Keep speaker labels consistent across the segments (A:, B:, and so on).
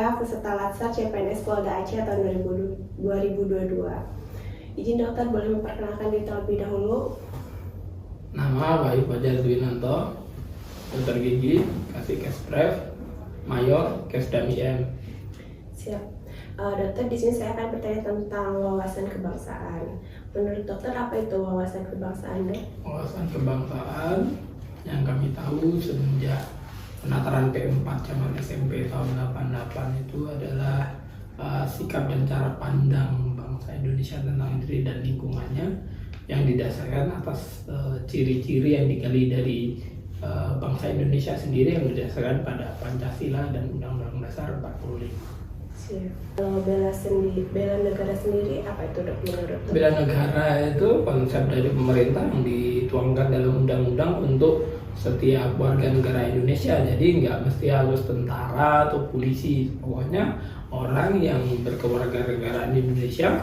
A: BPK peserta Latsar CPNS Polda Aceh tahun 2022. Izin dokter boleh memperkenalkan diri terlebih dahulu.
B: Nama Wahyu Fajar Dwinanto, dokter gigi, kasih Kespref, Mayor, Kesdam IM.
A: Siap. Dokter, di sini saya akan bertanya tentang wawasan kebangsaan. Menurut dokter, apa itu wawasan kebangsaan, Dok?
B: Wawasan kebangsaan yang kami tahu semenjak penataran P4 zaman SMP tahun 88 itu adalah sikap dan cara pandang bangsa Indonesia tentang diri dan lingkungannya yang didasarkan atas ciri-ciri yang digali dari bangsa Indonesia sendiri yang didasarkan pada Pancasila dan Undang-Undang Dasar 45.
A: Siap. Kalau bela negara sendiri apa itu, Dok, menurut Dok?
B: Bela negara itu konsep dari pemerintah yang dituangkan dalam undang-undang untuk setiap warga negara Indonesia. Jadi nggak mesti harus tentara atau polisi, pokoknya orang yang berkewarganegaraan di Indonesia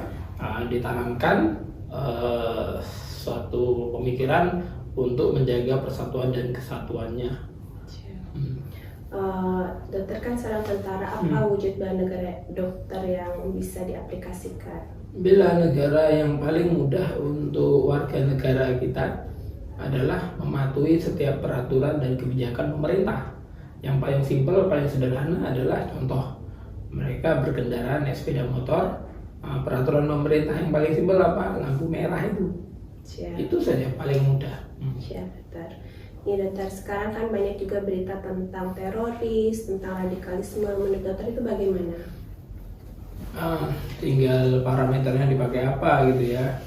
B: ditanamkan suatu pemikiran untuk menjaga persatuan dan kesatuannya.
A: Dokter kan seorang tentara, apa wujud bela negara dokter yang bisa diaplikasikan?
B: Bela negara yang paling mudah untuk warga negara kita adalah mematuhi setiap peraturan dan kebijakan pemerintah. Yang paling simpel, paling sederhana adalah contoh mereka berkendara naik sepeda motor, peraturan pemerintah yang paling simpel apa? Lampu merah itu.
A: Siap.
B: Itu saja paling mudah.
A: Siap, dokter. Ini dokter, sekarang kan banyak juga berita tentang teroris, tentang radikalisme. Menurut dokter itu bagaimana?
B: Tinggal parameternya dipakai apa gitu ya.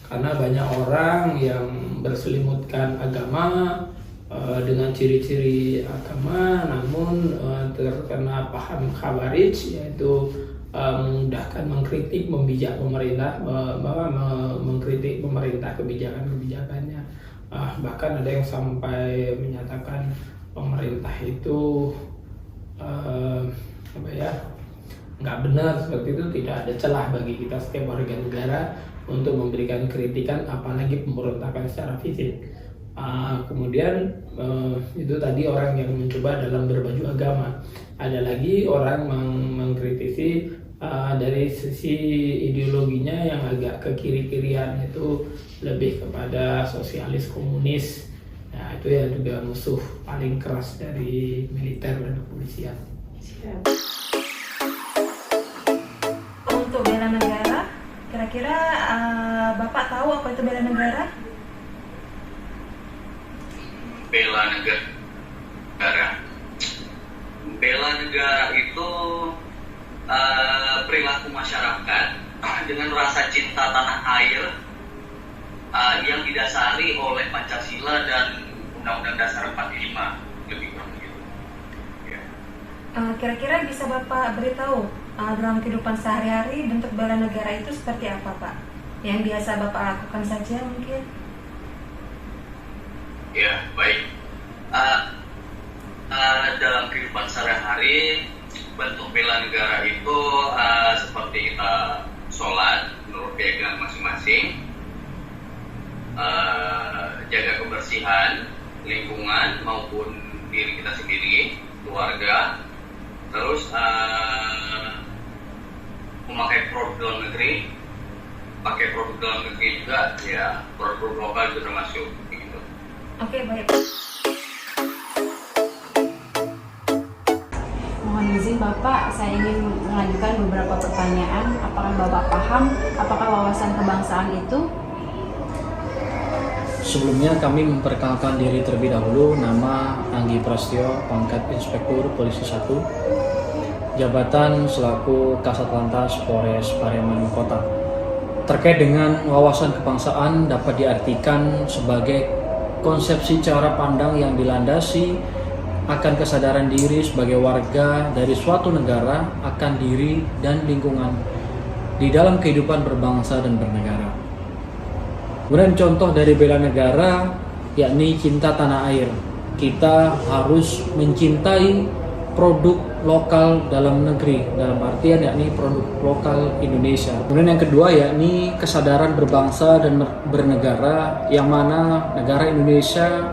B: Karena banyak orang yang berselimutkan agama dengan ciri-ciri agama, namun terkena paham khawarij, yaitu memudahkan mengkritik, membijak pemerintah, mengkritik pemerintah kebijakan-kebijakannya. Bahkan ada yang sampai menyatakan pemerintah itu nggak benar. Seperti itu tidak ada celah bagi kita setiap warga negara untuk memberikan kritikan, apalagi pemberontakan secara fisik. Kemudian itu tadi orang yang mencoba dalam berbaju agama. Ada lagi orang mengkritisi dari sisi ideologinya yang agak ke kiri-kirian, itu lebih kepada sosialis komunis. Nah, itu ya juga musuh paling keras dari militer dan kepolisian.
A: Siap.
C: Untuk bela negara, kira-kira Bapak tahu apa itu bela negara?
D: Bela negara. Bela negara itu perilaku masyarakat dengan rasa cinta tanah air yang didasari oleh Pancasila dan Undang-Undang Dasar 45, lebih kurang begitu. Ya.
C: Kira-kira bisa Bapak beritahu dalam kehidupan sehari-hari bentuk bela negara itu seperti apa, Pak? Yang biasa Bapak lakukan saja mungkin?
D: Ya, baik. Dalam kehidupan sehari-hari, bentuk bela negara itu seperti kita sholat menurut keyakinan masing-masing, jaga kebersihan lingkungan maupun diri kita sendiri, keluarga, terus memakai produk dalam negeri, pakai produk dalam negeri juga, ya produk lokal juga termasuk begitu.
C: Oke, baik.
E: Mohon izin Bapak, saya ingin mengajukan beberapa pertanyaan. Apakah Bapak paham apakah wawasan kebangsaan itu?
F: Sebelumnya kami memperkenalkan diri terlebih dahulu. Nama Anggi Prasetyo, pangkat Inspektur Polisi 1, jabatan selaku Kasatlantas Polres Pariaman Kota. Terkait dengan wawasan kebangsaan dapat diartikan sebagai konsepsi cara pandang yang dilandasi akan kesadaran diri sebagai warga dari suatu negara akan diri dan lingkungan di dalam kehidupan berbangsa dan bernegara. Kemudian contoh dari bela negara yakni cinta tanah air. Kita harus mencintai produk lokal dalam negeri, dalam artian yakni produk lokal Indonesia. Kemudian yang kedua yakni kesadaran berbangsa dan bernegara, yang mana negara Indonesia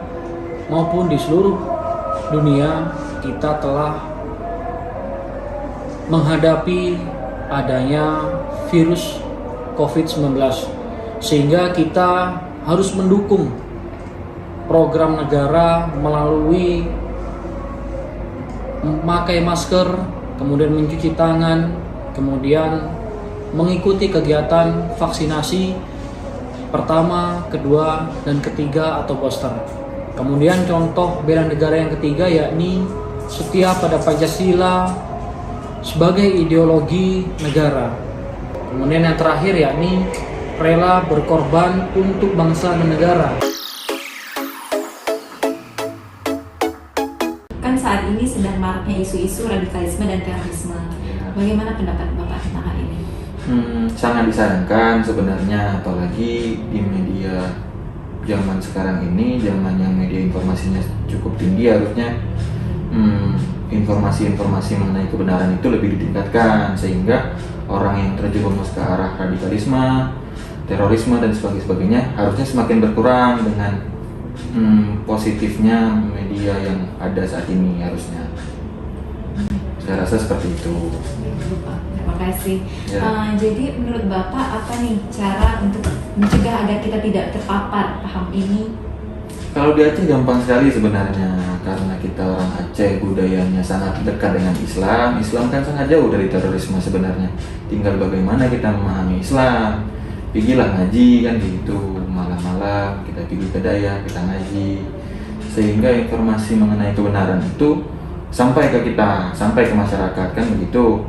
F: maupun di seluruh dunia kita telah menghadapi adanya virus COVID-19, sehingga kita harus mendukung program negara melalui memakai masker, kemudian mencuci tangan, kemudian mengikuti kegiatan vaksinasi pertama, kedua, dan ketiga atau booster. Kemudian contoh bela negara yang ketiga yakni setia pada Pancasila sebagai ideologi negara. Kemudian yang terakhir yakni rela berkorban untuk bangsa dan negara.
E: Kan saat ini sedang maraknya isu-isu radikalisme dan terorisme. Bagaimana pendapat Bapak tentang hal ini?
G: Sangat disarankan sebenarnya, apalagi di media zaman sekarang ini, zaman yang media informasinya cukup tinggi, harusnya informasi-informasi mengenai kebenaran itu lebih ditingkatkan, sehingga orang yang terjerumus ke arah radikalisme, terorisme dan sebagainya harusnya semakin berkurang dengan positifnya media yang ada saat ini harusnya. Saya rasa seperti itu.
E: Terima kasih.
G: Ya.
E: Jadi menurut Bapak apa nih cara untuk mencegah agar kita tidak terpapar paham ini?
G: Kalau di Aceh gampang sekali sebenarnya, karena kita orang Aceh budayanya sangat dekat dengan Islam. Islam kan sangat jauh dari terorisme sebenarnya. Tinggal bagaimana kita memahami Islam. Pergilah ngaji kan gitu, malam-malam kita pergi ke daya, kita ngaji, sehingga informasi mengenai kebenaran itu sampai ke kita, sampai ke masyarakat kan begitu.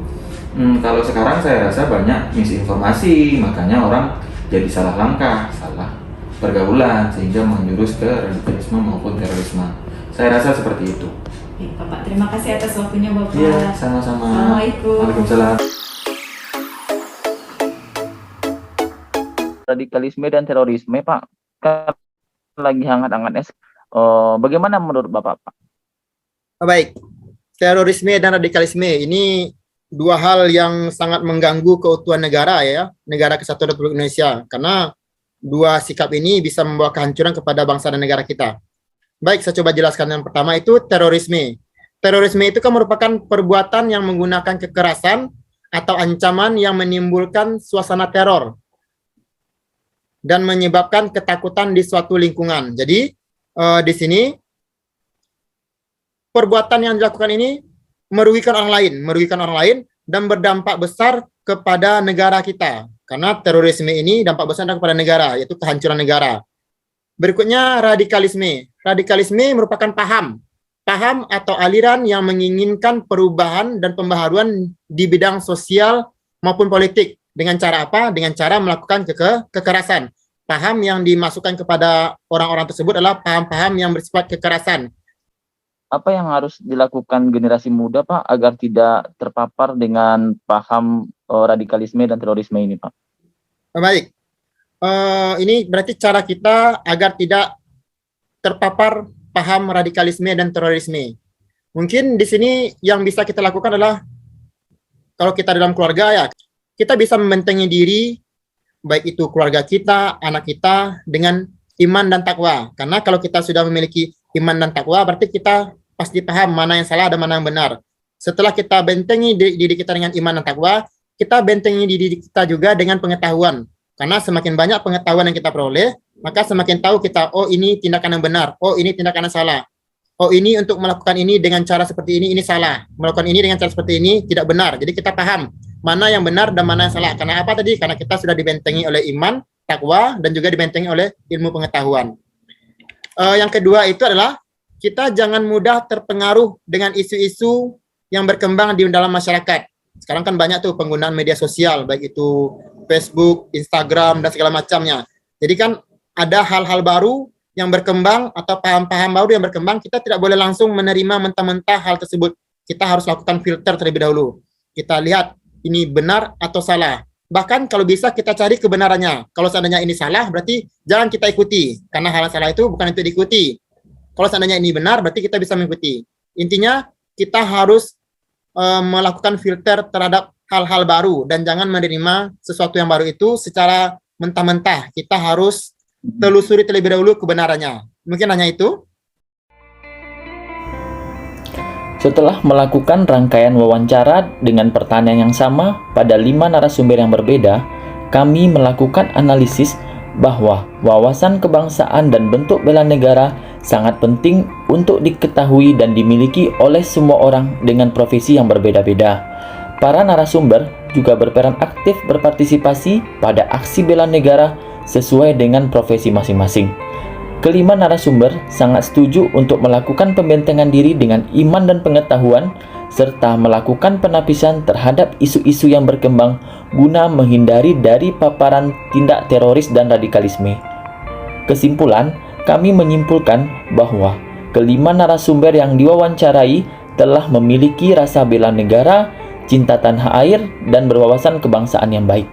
G: Kalau sekarang saya rasa banyak misinformasi, makanya orang jadi salah langkah, salah pergaulan, sehingga menjurus ke radikalisme maupun terorisme. Saya rasa seperti itu.
E: Baik, Bapak, terima kasih atas waktunya Bapak.
G: Iya, sama-sama.
E: Assalamualaikum.
G: Waalaikumsalam.
H: Radikalisme dan terorisme, Pak, kan lagi hangat-hangatnya. Bagaimana menurut Bapak, Pak?
I: Baik, terorisme dan radikalisme ini dua hal yang sangat mengganggu keutuhan negara ya, negara kesatuan Republik Indonesia, karena dua sikap ini bisa membawa kehancuran kepada bangsa dan negara kita. Baik, saya coba jelaskan. Yang pertama itu terorisme. Terorisme itu kan merupakan perbuatan yang menggunakan kekerasan atau ancaman yang menimbulkan suasana teror dan menyebabkan ketakutan di suatu lingkungan. Jadi di sini perbuatan yang dilakukan ini merugikan orang lain dan berdampak besar kepada negara kita. Karena terorisme ini dampak besar kepada negara, yaitu kehancuran negara. Berikutnya radikalisme. Radikalisme merupakan paham atau aliran yang menginginkan perubahan dan pembaharuan di bidang sosial maupun politik. Dengan cara apa? Dengan cara melakukan kekerasan. Paham yang dimasukkan kepada orang-orang tersebut adalah paham-paham yang bersifat kekerasan.
H: Apa yang harus dilakukan generasi muda, Pak, agar tidak terpapar dengan paham radikalisme dan terorisme ini, Pak?
I: Baik, ini berarti cara kita agar tidak terpapar paham radikalisme dan terorisme. Mungkin di sini yang bisa kita lakukan adalah, kalau kita dalam keluarga ya, kita bisa membentengi diri, baik itu keluarga kita, anak kita, dengan iman dan takwa. Karena kalau kita sudah memiliki iman dan takwa, berarti kita pasti paham mana yang salah dan mana yang benar. Setelah kita bentengi diri kita dengan iman dan takwa, kita bentengi diri kita juga dengan pengetahuan. Karena semakin banyak pengetahuan yang kita peroleh, maka semakin tahu kita, oh ini tindakan yang benar, oh ini tindakan yang salah. Oh ini untuk melakukan ini dengan cara seperti ini salah. Melakukan ini dengan cara seperti ini tidak benar. Jadi kita paham mana yang benar dan mana yang salah. Karena apa tadi? Karena kita sudah dibentengi oleh iman, takwa, dan juga dibentengi oleh ilmu pengetahuan. Yang kedua itu adalah kita jangan mudah terpengaruh dengan isu-isu yang berkembang di dalam masyarakat. Sekarang kan banyak tuh penggunaan media sosial, baik itu Facebook, Instagram, dan segala macamnya. Jadi kan ada hal-hal baru yang berkembang atau paham-paham baru yang berkembang, kita tidak boleh langsung menerima mentah-mentah hal tersebut. Kita harus lakukan filter terlebih dahulu. Kita lihat ini benar atau salah. Bahkan kalau bisa kita cari kebenarannya. Kalau seandainya ini salah, berarti jangan kita ikuti. Karena hal yang salah itu bukan untuk diikuti. Kalau seandainya ini benar, berarti kita bisa mengikuti. Intinya, kita harus melakukan filter terhadap hal-hal baru dan jangan menerima sesuatu yang baru itu secara mentah-mentah. Kita harus telusuri terlebih dahulu kebenarannya. Mungkin hanya itu.
H: Setelah melakukan rangkaian wawancara dengan pertanyaan yang sama pada 5 narasumber yang berbeda, kami melakukan analisis bahwa wawasan kebangsaan dan bentuk bela negara sangat penting untuk diketahui dan dimiliki oleh semua orang dengan profesi yang berbeda-beda. Para narasumber juga berperan aktif berpartisipasi pada aksi bela negara sesuai dengan profesi masing-masing. Kelima narasumber sangat setuju untuk melakukan pembentengan diri dengan iman dan pengetahuan, serta melakukan penapisan terhadap isu-isu yang berkembang guna menghindari dari paparan tindak teroris dan radikalisme. Kesimpulan, kami menyimpulkan bahwa kelima narasumber yang diwawancarai telah memiliki rasa bela negara, cinta tanah air, dan berwawasan kebangsaan yang baik.